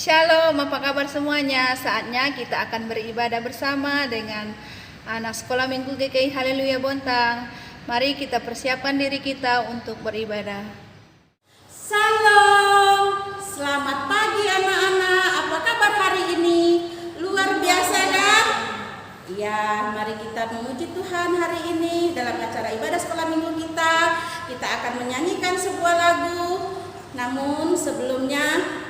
Shalom, apa kabar semuanya? Saatnya kita akan beribadah bersama dengan anak sekolah minggu GKI Haleluya Bontang. Mari kita persiapkan diri kita untuk beribadah. Salam, selamat pagi anak-anak. Apa kabar hari ini? Luar biasa kan? Ya, mari kita memuji Tuhan hari ini dalam acara ibadah sekolah minggu kita. Kita akan menyanyikan sebuah lagu. Namun sebelumnya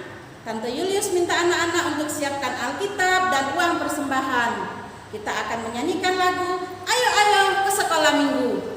Tante Julius minta anak-anak untuk siapkan Alkitab dan uang persembahan. Kita akan menyanyikan lagu Ayo Ayo ke Sekolah Minggu.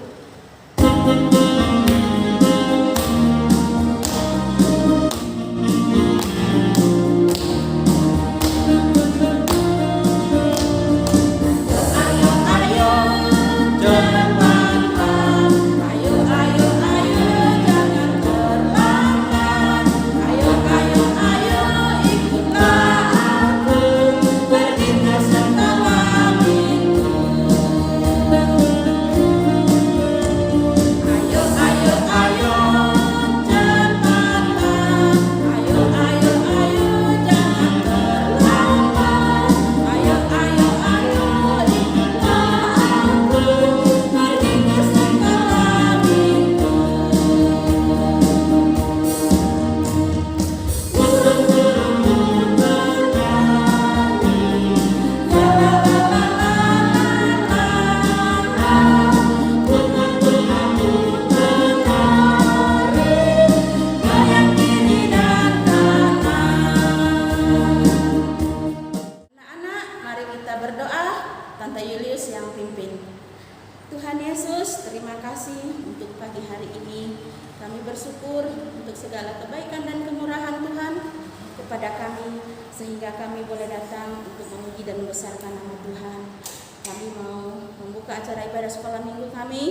Tante Julius yang pimpin. Tuhan Yesus, terima kasih untuk pagi hari ini. Kami bersyukur untuk segala kebaikan dan kemurahan Tuhan kepada kami, sehingga kami boleh datang untuk memuji dan membesarkan nama Tuhan. Kami mau membuka acara ibadah sekolah minggu kami.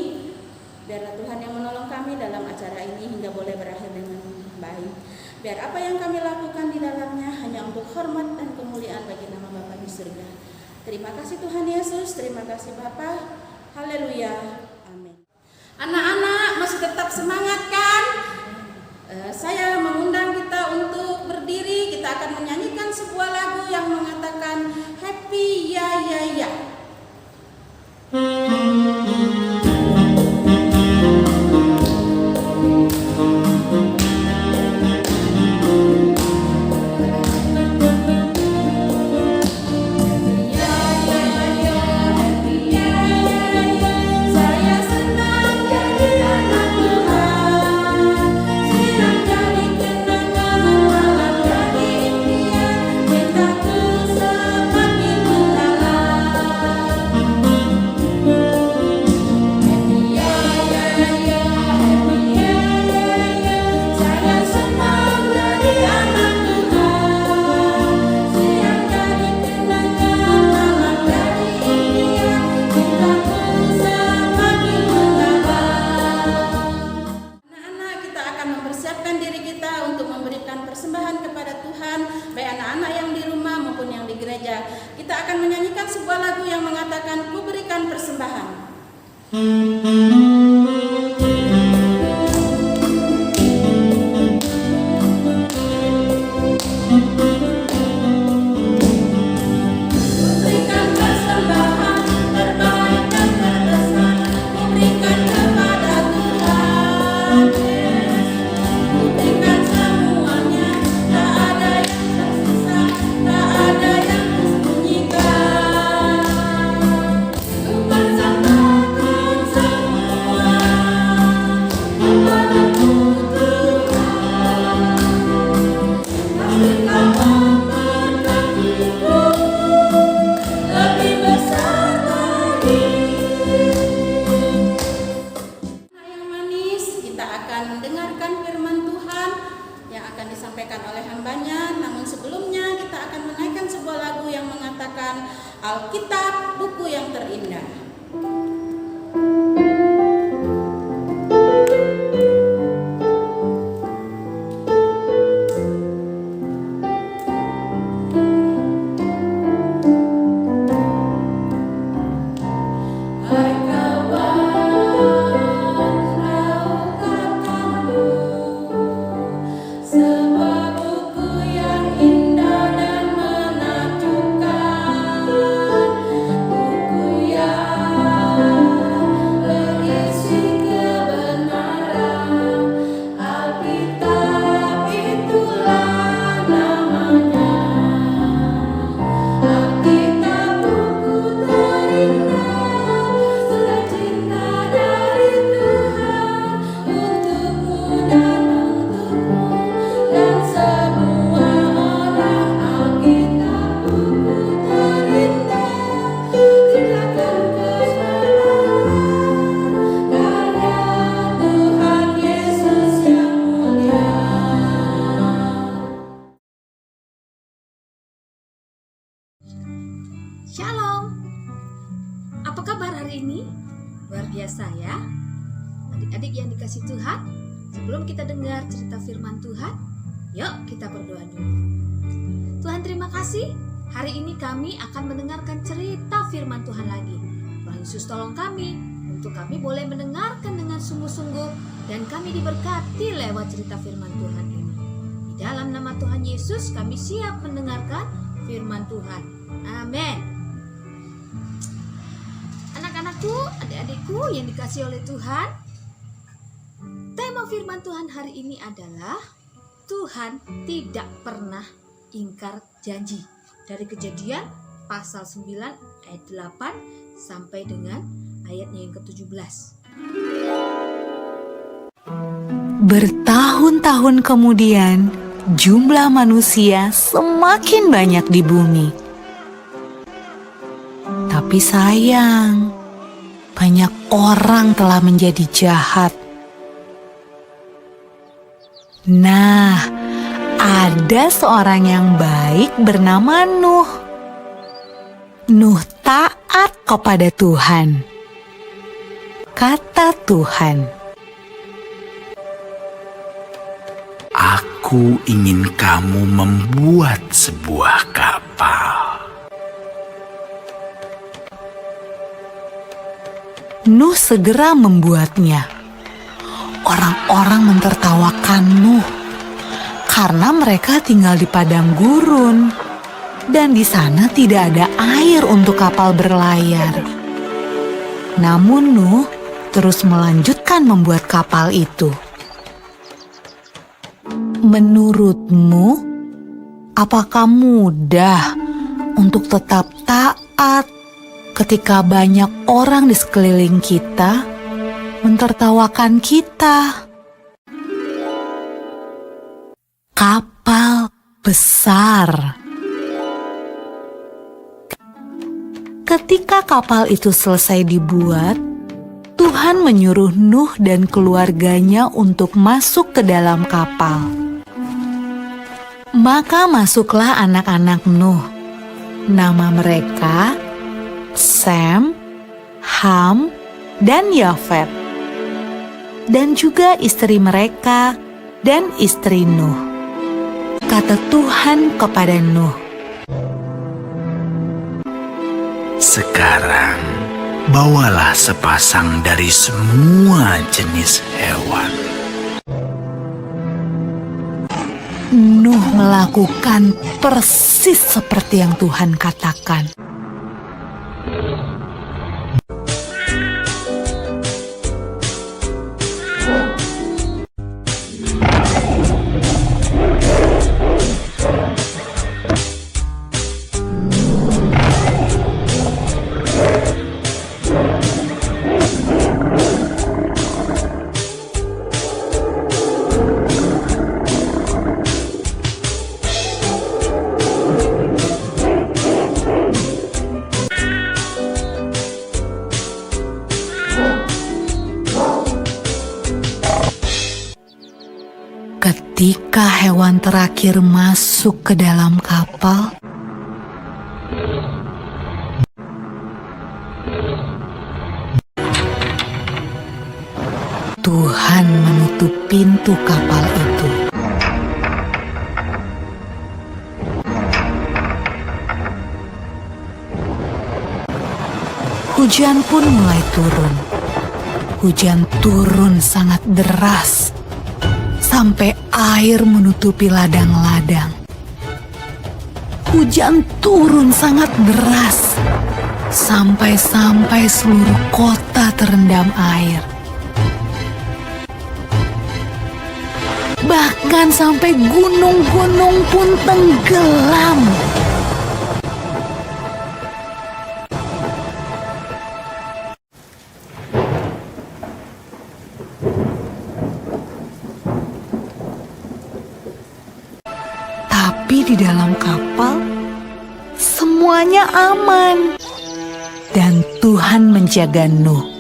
Biarlah Tuhan yang menolong kami dalam acara ini hingga boleh berakhir dengan baik. Biar apa yang kami lakukan di dalamnya hanya untuk hormat dan kemuliaan bagi nama Bapa di surga. Terima kasih Tuhan Yesus, terima kasih Bapa. Haleluya, amin. Anak-anak masih tetap semangat kan? Saya mengundang kita untuk berdiri. Kita akan menyanyikan sebuah lagu yang mengatakan Happy Ya Ya Ya. Kita akan menyanyikan sebuah lagu yang mengatakan Ku berikan persembahan. Alkitab, buku yang terindah. Sebuah buku yang indah adik-adik yang dikasih Tuhan, sebelum kita dengar cerita firman Tuhan, yuk kita berdoa dulu. Tuhan, terima kasih. Hari ini kami akan mendengarkan cerita firman Tuhan lagi. Tuhan Yesus tolong kami, untuk kami boleh mendengarkan dengan sungguh-sungguh dan kami diberkati lewat cerita firman Tuhan ini. Di dalam nama Tuhan Yesus kami siap mendengarkan firman Tuhan. Amin. Anak-anakku, adik-adikku yang dikasih oleh Tuhan, tema firman Tuhan hari ini adalah Tuhan tidak pernah ingkar janji. Dari Kejadian pasal 9 ayat 8 sampai dengan ayatnya yang ke-17. Bertahun-tahun kemudian, jumlah manusia semakin banyak di bumi. Tapi sayang, banyak orang telah menjadi jahat. Nah, ada seorang yang baik bernama Nuh. Nuh taat kepada Tuhan. Kata Tuhan, "Aku ingin kamu membuat sebuah kapal." Nuh segera membuatnya. Orang-orang mentertawakan Nuh karena mereka tinggal di padang gurun dan di sana tidak ada air untuk kapal berlayar. Namun Nuh terus melanjutkan membuat kapal itu. Menurutmu, apakah mudah untuk tetap taat ketika banyak orang di sekeliling kita mentertawakan kita? Kapal besar. Ketika kapal itu selesai dibuat, Tuhan menyuruh Nuh dan keluarganya untuk masuk ke dalam kapal. Maka masuklah anak-anak Nuh. Nama mereka Sem, Ham, dan Yafet. Dan juga istri mereka dan istri Nuh. Kata Tuhan kepada Nuh, "Sekarang bawalah sepasang dari semua jenis hewan." Nuh melakukan persis seperti yang Tuhan katakan. Ketika hewan terakhir masuk ke dalam kapal, Tuhan menutup pintu kapal itu. Hujan pun mulai turun. Hujan turun sangat deras, sampai air menutupi ladang-ladang. Hujan turun sangat deras, sampai seluruh kota terendam air. Bahkan sampai gunung-gunung pun tenggelam. Tapi di dalam kapal, semuanya aman. Dan Tuhan menjaga Nuh.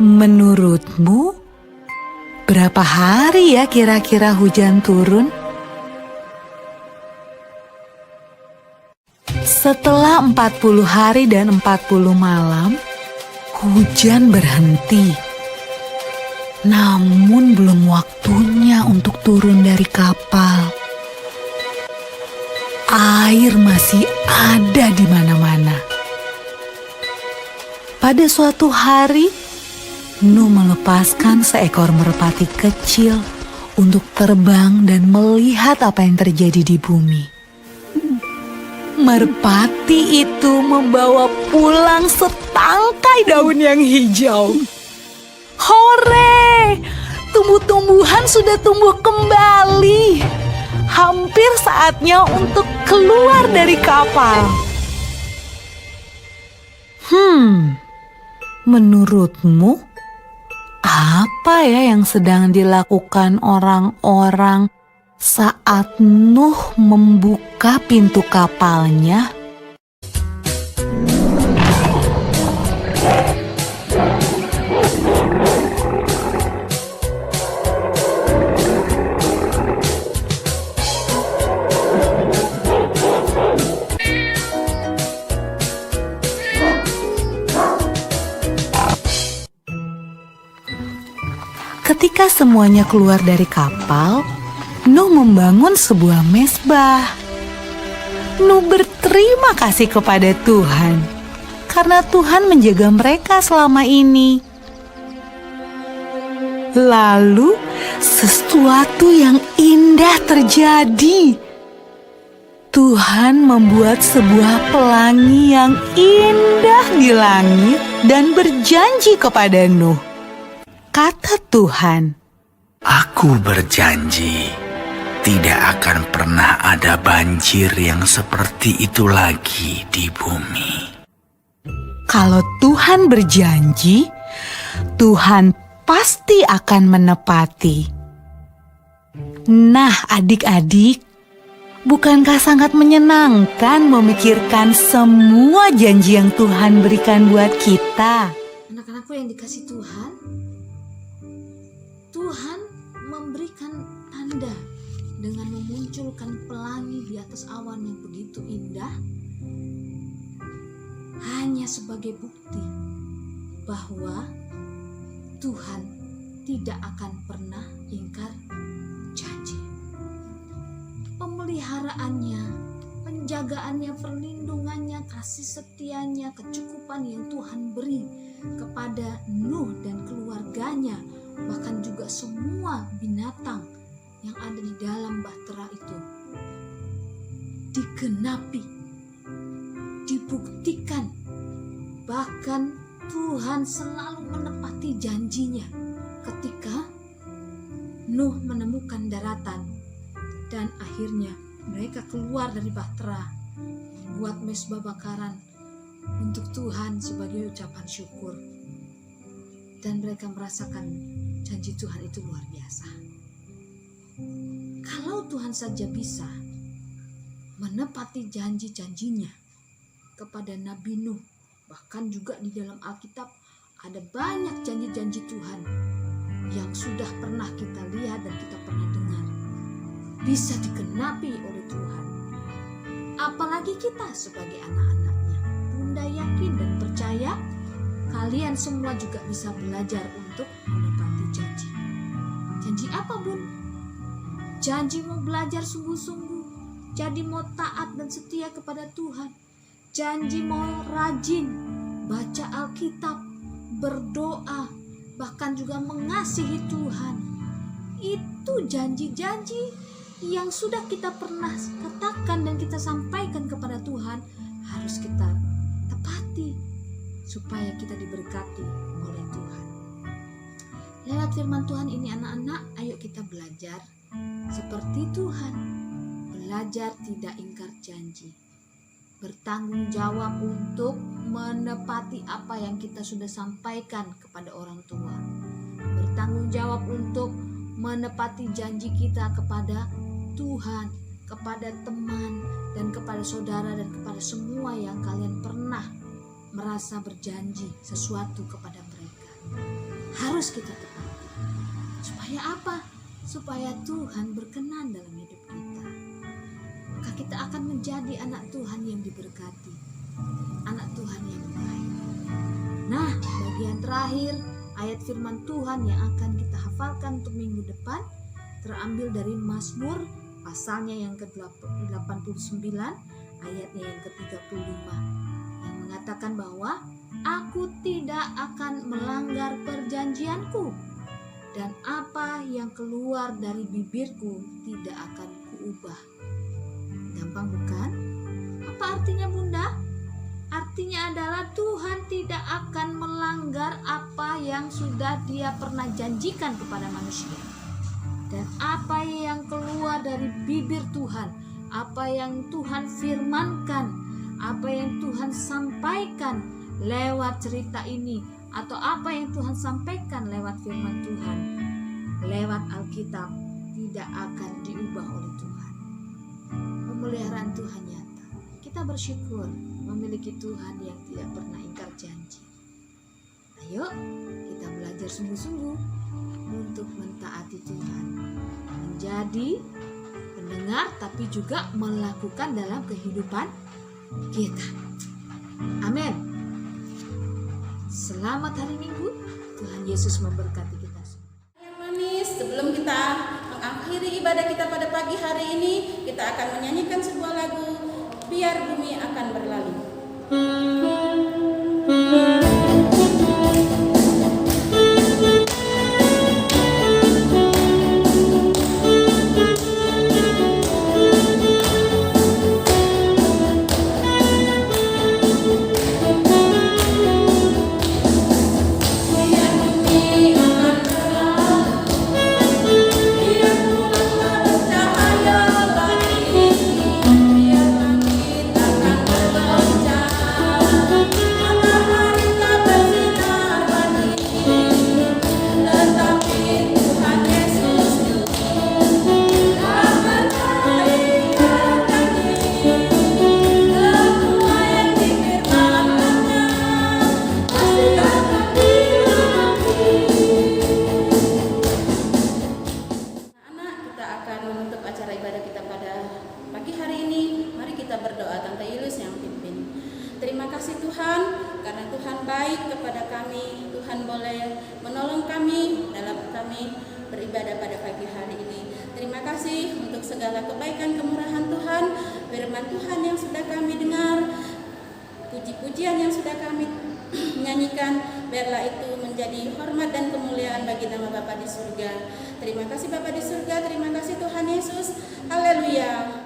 Menurutmu, berapa hari ya kira-kira hujan turun? Setelah 40 hari dan 40 malam, hujan berhenti. Namun belum waktunya untuk turun dari kapal. Air masih ada di mana-mana. Pada suatu hari, Nuh melepaskan seekor merpati kecil untuk terbang dan melihat apa yang terjadi di bumi. Merpati itu membawa pulang setangkai daun yang hijau. Hore! Tumbuh-tumbuhan sudah tumbuh kembali. Hampir saatnya untuk keluar dari kapal. Menurutmu, apa ya yang sedang dilakukan orang-orang saat Nuh membuka pintu kapalnya? Ketika semuanya keluar dari kapal, Nuh membangun sebuah mezbah. Nuh berterima kasih kepada Tuhan karena Tuhan menjaga mereka selama ini. Lalu sesuatu yang indah terjadi. Tuhan membuat sebuah pelangi yang indah di langit dan berjanji kepada Nuh. Kata Tuhan, Aku berjanji, tidak akan pernah ada banjir yang seperti itu lagi di bumi. kalau Tuhan berjanji, Tuhan pasti akan menepati. Nah, adik-adik, bukankah sangat menyenangkan memikirkan semua janji yang Tuhan berikan buat kita? Anak-anakku yang dikasih Tuhan, Tuhan memberikan tanda dengan memunculkan pelangi di atas awan yang begitu indah, hanya sebagai bukti bahwa Tuhan tidak akan pernah ingkar janji. Pemeliharaannya, penjagaannya, perlindungannya, kasih setianya, kecukupan yang Tuhan beri kepada Nuh dan keluarganya, bahkan juga semua binatang yang ada di dalam bahtera itu digenapi, dibuktikan. Bahkan Tuhan selalu menepati janjinya ketika Nuh menemukan daratan dan akhirnya mereka keluar dari bahtera, buat mezbah bakaran untuk Tuhan sebagai ucapan syukur. Dan mereka merasakan janji Tuhan itu luar biasa. Kalau Tuhan saja bisa menepati janji-janjinya kepada Nabi Nuh, bahkan juga di dalam Alkitab ada banyak janji-janji Tuhan yang sudah pernah kita lihat dan kita pernah dengar, bisa digenapi oleh Tuhan. Apalagi kita sebagai anak-anaknya. Bunda yakin dan percaya kalian semua juga bisa belajar untuk menepati janji. Janji apa, Bun? Janji mau belajar sungguh-sungguh, jadi mau taat dan setia kepada Tuhan. Janji mau rajin baca Alkitab, berdoa, bahkan juga mengasihi Tuhan. Itu janji-janji yang sudah kita pernah katakan dan kita sampaikan kepada Tuhan, harus kita tepati supaya kita diberkati oleh Tuhan. Lewat firman Tuhan ini anak-anak, ayo kita belajar seperti Tuhan. Belajar tidak ingkar janji. Bertanggung jawab untuk menepati apa yang kita sudah sampaikan kepada orang tua. Bertanggung jawab untuk menepati janji kita kepada Tuhan, kepada teman, dan kepada saudara, dan kepada semua yang kalian pernah merasa berjanji sesuatu kepada mereka. harus kita tepati. Supaya apa? Supaya Tuhan berkenan dalam hidup kita. Maka kita akan menjadi anak Tuhan yang diberkati, anak Tuhan yang baik. Nah, bagian terakhir ayat firman Tuhan yang akan kita hafalkan untuk minggu depan terambil dari Mazmur pasalnya yang ke-89 ayatnya yang ke-35 yang mengatakan bahwa aku tidak akan melanggar perjanjianku dan apa yang keluar dari bibirku tidak akan kuubah. Gampang bukan? Apa artinya Bunda? Artinya adalah Tuhan tidak akan melanggar apa yang sudah Dia pernah janjikan kepada manusia. Dan apa yang keluar dari bibir Tuhan, apa yang Tuhan firmankan, apa yang Tuhan sampaikan lewat cerita ini, atau apa yang Tuhan sampaikan lewat firman Tuhan, lewat Alkitab, tidak akan diubah oleh Tuhan. Pemeliharaan Tuhan nyata. Kita bersyukur memiliki Tuhan yang tidak pernah ingkar janji. Ayo kita belajar sungguh-sungguh untuk mentaati Tuhan, menjadi pendengar tapi juga melakukan dalam kehidupan kita. Amin. Selamat hari Minggu. Tuhan Yesus memberkati kita semua. Yang manis, sebelum kita mengakhiri ibadah kita pada pagi hari ini, kita akan menyanyikan sebuah lagu, Biar Bumi Akan Berlalu. Terima kasih Tuhan, karena Tuhan baik kepada kami. Tuhan boleh menolong kami dalam kami beribadah pada pagi hari ini. Terima kasih untuk segala kebaikan kemurahan Tuhan, firman Tuhan yang sudah kami dengar, puji-pujian yang sudah kami nyanyikan. Biarlah itu menjadi hormat dan kemuliaan bagi nama Bapa di surga. Terima kasih Bapa di surga, terima kasih Tuhan Yesus. Haleluya.